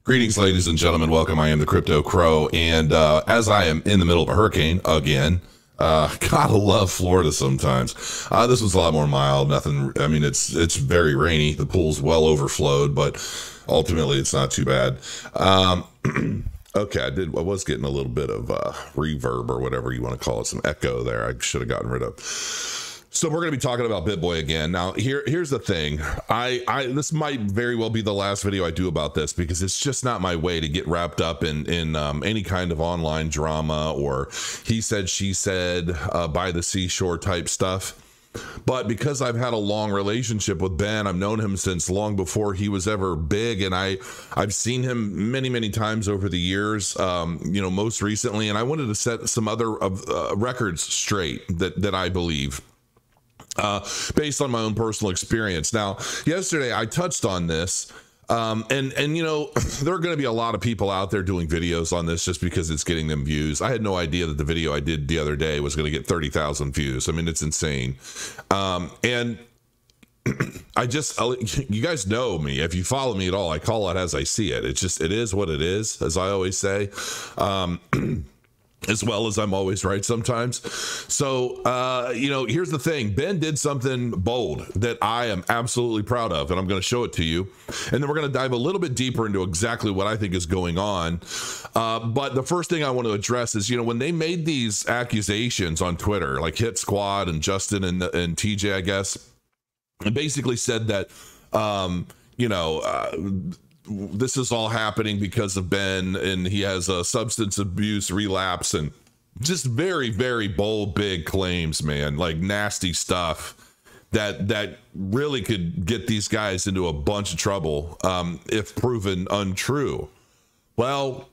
Greetings, ladies and gentlemen. Welcome. I am the Crypto Crow, and as I am in the middle of a hurricane again, gotta love Florida sometimes. This was a lot more mild. Nothing. I mean, it's very rainy. The pool's well overflowed, but ultimately, it's not too bad. Okay, I was getting a little bit of reverb or whatever you want to call it, some echo there. I should have gotten rid of. So we're going to be talking about BitBoy again. Now, here's the thing. This might very well be the last video I do about this because it's just not my way to get wrapped up in any kind of online drama or he said, she said, by the seashore type stuff. But because I've had a long relationship with Ben, I've known him since long before he was ever big, and I've seen him many times over the years, most recently, and I wanted to set some other records straight that I believe. Based on my own personal experience. Now, yesterday I touched on this, and there are going to be a lot of people out there doing videos on this just because it's getting them views. I had no idea that the video I did the other day was going to get 30,000 views. I mean, it's insane. And you guys know me. If you follow me at all, I call it as I see it. It is what it is, as I always say. As well as I'm always right sometimes. So, here's the thing. Ben did something bold that I am absolutely proud of, and I'm going to show it to you. And then we're going to dive a little bit deeper into exactly what I think is going on. But the first thing I want to address is, when they made these accusations on Twitter, like Hit Squad and Justin and TJ, I guess, and basically said that, this is all happening because of Ben and he has a substance abuse relapse and just very, very bold, big claims, man, like nasty stuff that really could get these guys into a bunch of trouble if proven untrue. Well,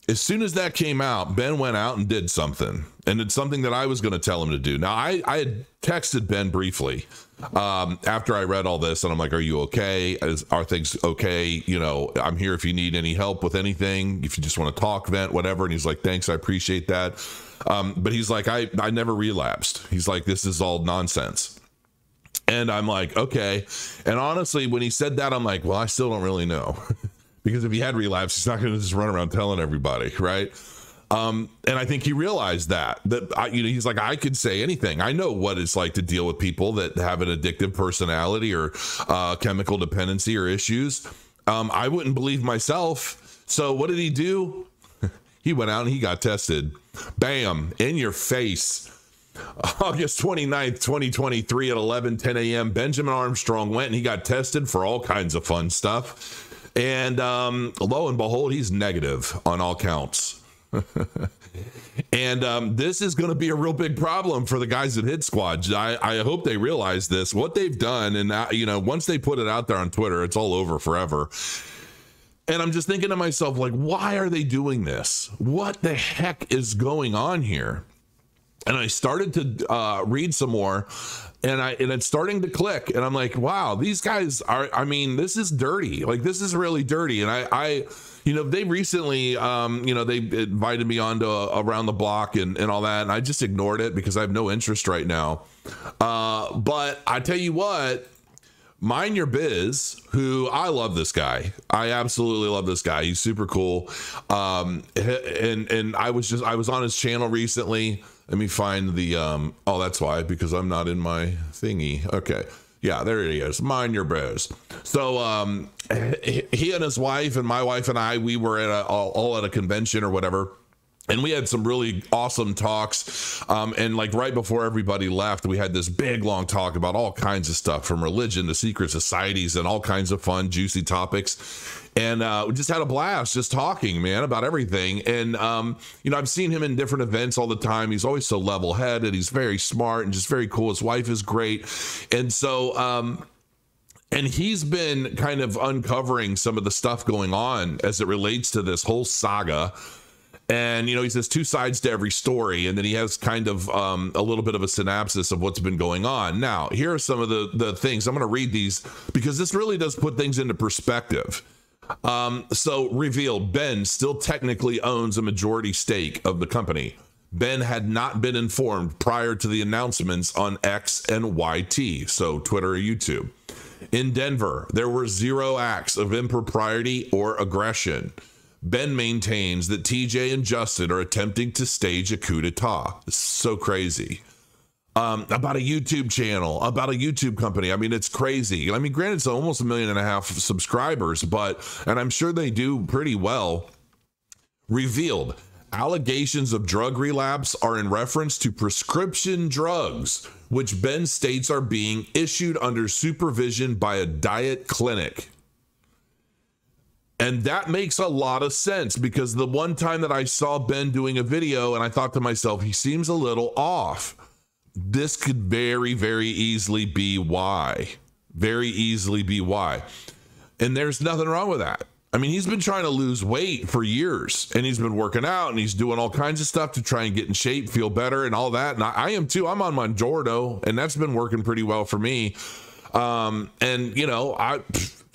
as soon as that came out, Ben went out and did something, and it's something that I was going to tell him to do. Now, I had texted Ben briefly after I read all this, and I'm like, are you okay? Are things okay? I'm here if you need any help with anything, if you just want to talk, vent, whatever. And he's like, thanks, I appreciate that. But he's like, I never relapsed. He's like, this is all nonsense. And I'm like, okay. And honestly, when he said that, I'm like, well, I still don't really know. Because if he had relapse, he's not going to just run around telling everybody, right? And I think he realized that he's like, I could say anything. I know what it's like to deal with people that have an addictive personality or chemical dependency or issues. I wouldn't believe myself. So what did he do? He went out and he got tested. Bam, in your face. August 29th, 2023 at 11:10 a.m. Benjamin Armstrong went and he got tested for all kinds of fun stuff. And lo and behold, he's negative on all counts. And this is going to be a real big problem for the guys at Hit Squad. I hope they realize this, what they've done. And, once they put it out there on Twitter, it's all over forever. And I'm just thinking to myself, like, why are they doing this? What the heck is going on here? And I started to read some more, and it's starting to click. And I'm like, wow, these guys are, this is dirty. Like, this is really dirty. And they recently, they invited me on to Around the Block and all that. And I just ignored it because I have no interest right now. But I tell you what, Mind Your Biz, who I love this guy. I absolutely love this guy. He's super cool. And I was on his channel recently. Let me find the, oh, that's why, because I'm not in my thingy. Okay. Yeah, there he is. Mind Your Biz. So he and his wife and my wife and I, we were all at a convention or whatever. And we had some really awesome talks. And like right before everybody left, we had this big, long talk about all kinds of stuff from religion to secret societies and all kinds of fun, juicy topics. And we just had a blast just talking, man, about everything. And, I've seen him in different events all the time. He's always so level headed. He's very smart and just very cool. His wife is great. And so, and he's been kind of uncovering some of the stuff going on as it relates to this whole saga. And, he says two sides to every story. And then he has kind of a little bit of a synopsis of what's been going on. Now, here are some of the things. I'm going to read these because this really does put things into perspective. So revealed, Ben still technically owns a majority stake of the company. Ben had not been informed prior to the announcements on X and YT, so Twitter or YouTube. In Denver, there were 0 acts of impropriety or aggression. Ben maintains that TJ and Justin are attempting to stage a coup d'etat. It's so crazy. About a YouTube channel, about a YouTube company. I mean, it's crazy. I mean, granted, it's almost 1.5 million subscribers, and I'm sure they do pretty well. Revealed, allegations of drug relapse are in reference to prescription drugs, which Ben states are being issued under supervision by a diet clinic. And that makes a lot of sense, because the one time that I saw Ben doing a video and I thought to myself, he seems a little off. This could very, very easily be why. Very easily be why. And there's nothing wrong with that. I mean, he's been trying to lose weight for years, and he's been working out, and he's doing all kinds of stuff to try and get in shape, feel better, and all that. And I am too. I'm on Mounjaro, and that's been working pretty well for me. And, you know,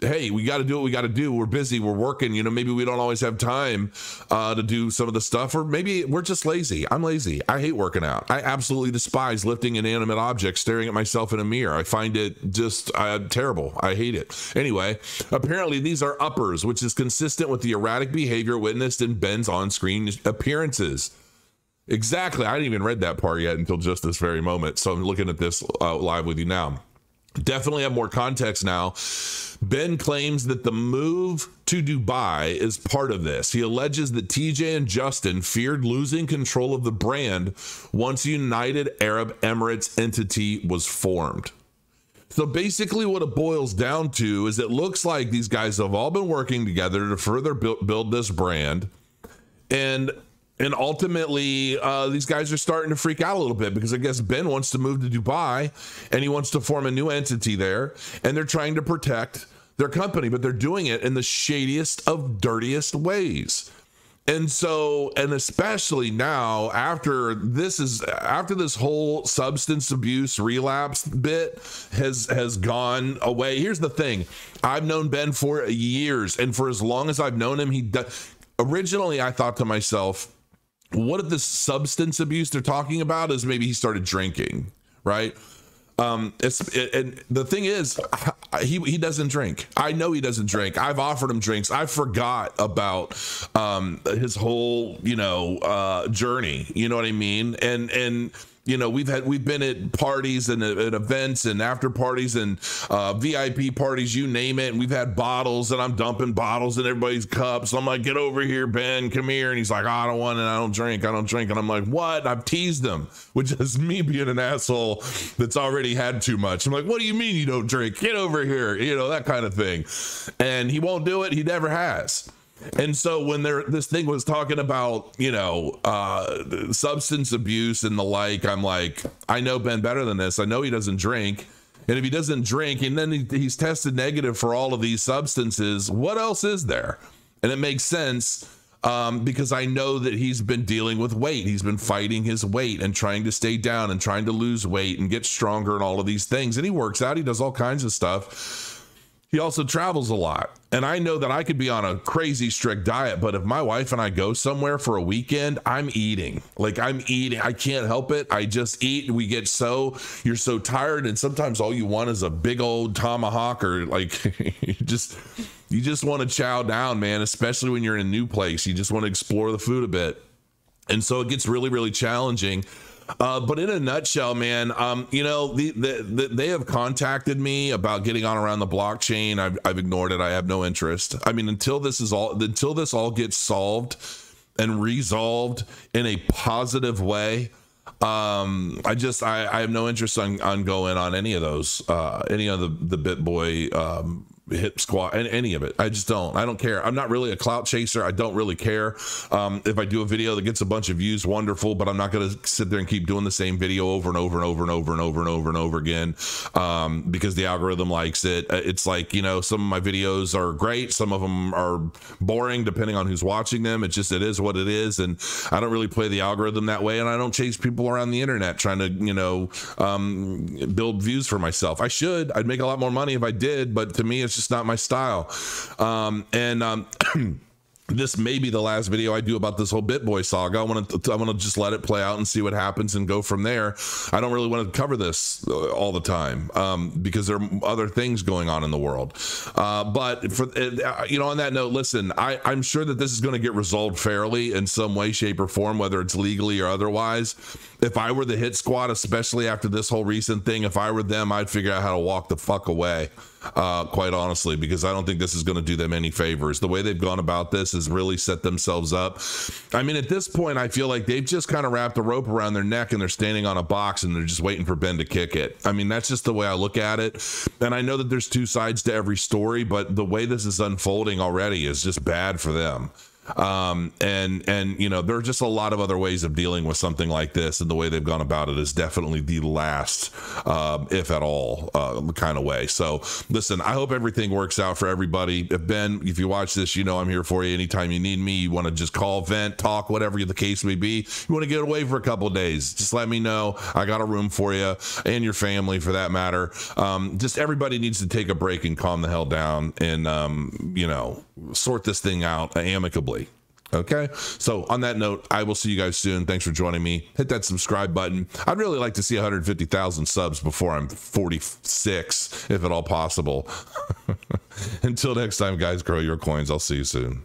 hey, we got to do what we got to do. We're busy. We're working. You know, maybe we don't always have time to do some of the stuff, or maybe we're just lazy. I'm lazy. I hate working out. I absolutely despise lifting inanimate objects, staring at myself in a mirror. I find it just terrible. I hate it. Anyway, apparently these are uppers, which is consistent with the erratic behavior witnessed in Ben's on-screen appearances. Exactly. I didn't even read that part yet until just this very moment. So I'm looking at this live with you now. Definitely have more context now. Ben claims that the move to Dubai is part of this. He alleges that TJ and Justin feared losing control of the brand once a United Arab Emirates entity was formed. So basically what it boils down to is it looks like these guys have all been working together to further build this brand. And ultimately, these guys are starting to freak out a little bit, because I guess Ben wants to move to Dubai and he wants to form a new entity there, and they're trying to protect their company, but they're doing it in the shadiest of dirtiest ways. And so, and especially now after this whole substance abuse relapse bit has gone away. Here's the thing. I've known Ben for years, and for as long as I've known him, originally I thought to myself, what if this substance abuse they're talking about is maybe he started drinking, right? And the thing is, he doesn't drink. I know he doesn't drink. I've offered him drinks. I forgot about his whole, journey. You know what I mean? And you know, we've been at parties and at events and after parties and VIP parties, you name it. And we've had bottles, and I'm dumping bottles in everybody's cups. I'm like, get over here, Ben, come here. And he's like, oh, I don't want it. I don't drink. And I'm like, what? I've teased him, which is me being an asshole that's already had too much. I'm like, what do you mean you don't drink? Get over here. You know, that kind of thing. And he won't do it. He never has. And so when this thing was talking about, substance abuse and the like, I'm like, I know Ben better than this. I know he doesn't drink. And if he doesn't drink and then he's tested negative for all of these substances, what else is there? And it makes sense because I know that he's been dealing with weight. He's been fighting his weight and trying to stay down and trying to lose weight and get stronger and all of these things. And he works out. He does all kinds of stuff. He also travels a lot. And I know that I could be on a crazy strict diet, but if my wife and I go somewhere for a weekend, I'm eating. Like, I'm eating. I can't help it. I just eat. We get you're so tired. And sometimes all you want is a big old tomahawk, or like you just want to chow down, man, especially when you're in a new place. You just want to explore the food a bit. And so it gets really, really challenging. But in a nutshell, man, they have contacted me about getting on around the blockchain. I've ignored it. I have no interest. I mean, until this all gets solved and resolved in a positive way, I have no interest on going on any of those, any of the BitBoy, hip squat and any of it. I don't care. I'm not really a clout chaser. I don't really care. If I do a video that gets a bunch of views, wonderful, but I'm not going to sit there and keep doing the same video over and over and over and over and over and over and over again, because the algorithm likes it. It's like, some of my videos are great. Some of them are boring depending on who's watching them. It is what it is. And I don't really play the algorithm that way. And I don't chase people around the internet trying to, build views for myself. I should. I'd make a lot more money if I did, but to me, it's just not my style. this may be the last video I do about this whole BitBoy saga. I want to just let it play out and see what happens and go from there. I don't really want to cover this all the time because there are other things going on in the world. But for on that note, listen, I'm sure that this is going to get resolved fairly in some way, shape, or form, whether it's legally or otherwise. If I were the hit squad, especially after this whole recent thing, if I were them, I'd figure out how to walk the fuck away. Quite honestly, because I don't think this is going to do them any favors. The way they've gone about this has really set themselves up. I mean, at this point, I feel like they've just kind of wrapped a rope around their neck and they're standing on a box and they're just waiting for Ben to kick it. I mean, that's just the way I look at it. And I know that there's two sides to every story, but the way this is unfolding already is just bad for them. And there are just a lot of other ways of dealing with something like this, and the way they've gone about it is definitely the last, if at all, kind of way. So listen, I hope everything works out for everybody. If you watch this, I'm here for you anytime you need me. You want to just call, vent, talk, whatever the case may be. You want to get away for a couple of days, just let me know. I got a room for you and your family for that matter. Just everybody needs to take a break and calm the hell down and sort this thing out amicably. Okay, so on that note, I will see you guys soon. Thanks for joining me. Hit that subscribe button. I'd really like to see 150,000 subs before I'm 46, if at all possible. Until next time, guys, grow your coins. I'll see you soon.